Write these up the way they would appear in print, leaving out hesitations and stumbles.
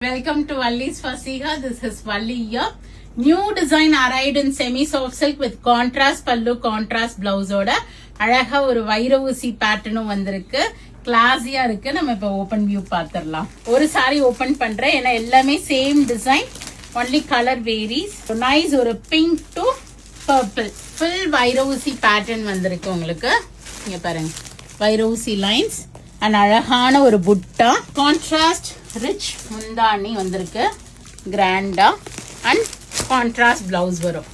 Welcome to Valli's Fasiha. This is Valli here. New design arrived in semi soft silk with contrast pallu, contrast blouse oda அழகா ஒரு வைர ஊசி பேட்டர்னும் வந்திருக்கு. கிளாஸியா இருக்கு. நம்ம இப்ப ஓபன் வியூ பாத்துறலாம். ஒரு சாரி ஓபன் பண்றேன். ஏன்னா எல்லாமே same design, only color varies. So nice ஒரு pink to purple full வைர ஊசி பேட்டர்ன் வந்திருக்கு உங்களுக்கு. இங்க பாருங்க, வைர ஊசி லைன்ஸ் அண்ட் அழகான ஒரு புட்டா, கான்ட்ராஸ்ட் ரிச் முந்தானி வந்திருக்கு கிராண்டா அண்ட் கான்ட்ராஸ்ட் பிளவுஸ் வரும்.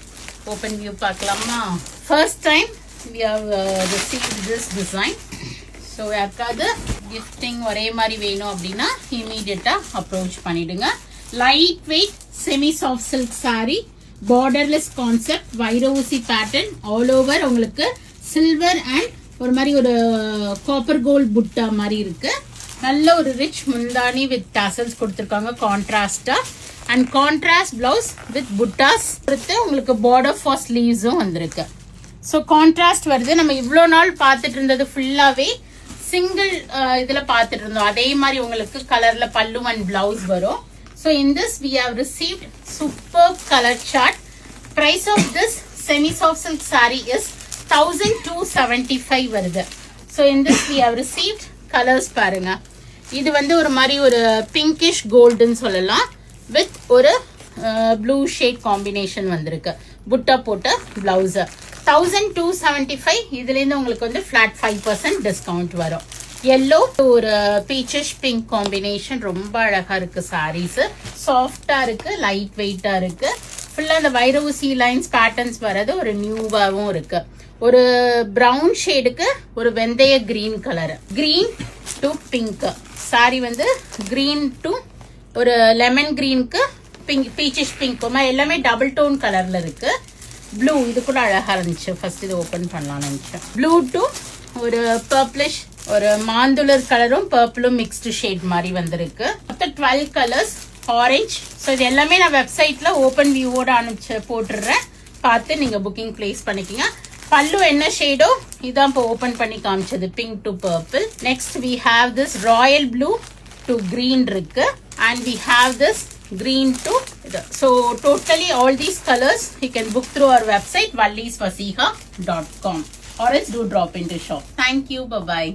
ஓப்பன் வியூ பார்க்கலாமா? First time we have received this design. So யாருக்காவது கிஃப்டிங் ஒரே மாதிரி வேணும் அப்படின்னா இமீடியட்டாக அப்ரோச் பண்ணிடுங்க. Light weight semi soft silk sorry, borderless concept, வைர ஊசி பேட்டர்ன், ஆல் ஓவர் உங்களுக்கு சில்வர் அண்ட் ஒரு மாதிரி ஒரு காப்பர் கோல்ட் புட்டா மாதிரி இருக்கு. நல்ல ஒரு ரிச் முந்தானி வித் டாசல்ஸ் கொடுத்துருக்காங்க கான்ட்ராஸ்டா அண்ட் கான்ட்ராஸ்ட் பிளவுஸ் வித் புட்டாஸ் கொடுத்து உங்களுக்கு பார்டர் ஃபார் ஸ்லீவ்ஸும் வந்திருக்கு. ஸோ கான்ட்ராஸ்ட் வருது. நம்ம இவ்வளோ நாள் பார்த்துட்டு இருந்தது ஃபுல்லாகவே சிங்கிள் இதில் பார்த்துட்டு இருந்தோம். அதே மாதிரி உங்களுக்கு கலரில் பல்லு அண்ட் பிளவுஸ் வரும். So in this we have received super colour chart. Price of this semi soft silk sari is 1275 வருது. So in this we have received colours பாருங்க. இது வந்து ஒரு மாதிரி ஒரு பிங்கிஷ் கோல்டுன்னு சொல்லலாம் வித் ஒரு ப்ளூ ஷேட் காம்பினேஷன் வந்திருக்கு. புட்டா போட்ட பிளவுஸ் 1275. இதுலேருந்து உங்களுக்கு வந்து ஃபிளாட் 5% டிஸ்கவுண்ட் வரும். எல்லோ ஒரு பீச்சிஷ் பிங்க் காம்பினேஷன் ரொம்ப அழகா இருக்கு. சாரீஸ் சாஃப்டா இருக்கு, லைட் வெயிட்டா இருக்கு. ஃபுல்லா அந்த வைர ஊசி லைன்ஸ் பேட்டர்ன்ஸ் வர்றது ஒரு நியூவாகவும் இருக்கு. ஒரு பிரவுன் ஷேடுக்கு ஒரு வெந்தய green colour, green to pink sorry வந்து கிரீன் டு ஒரு லெமன் கிரீனுக்கு பிங்க், பீச்சிஷ் பிங்க் எல்லாமே டபுள் டோன் கலர்ல இருக்கு. ப்ளூ இது கூட அழகா இருந்துச்சு. ஃபர்ஸ்ட் இது ஓபன் பண்ணலாம்னு நினைச்சேன். ப்ளூ டு ஒரு பர்பிளிஷ் ஒரு மாந்துளர் கலரும் பர்பிளும் மிக்ஸ்டு ஷேட் மாதிரி வந்திருக்கு. மொத்தம் 12 கலர்ஸ், ஆரஞ்ச். ஸோ இது எல்லாமே நான் வெப்சைட்ல ஓப்பன் வியூவோட அனுப்பிச்சு போட்டுடுறேன். பார்த்து நீங்க புக்கிங் பிளேஸ் பண்ணிக்கோங்க. பல்லு என்ன ஷேடோ இதான் இப்போ ஓபன் பண்ணி காமிச்சது, pink to purple. Next we have this royal blue to green இருக்கு and we have this green to so totally all these colors you can book through our website vallisfasiha.com or else do drop into shop. Thank you. Bye bye.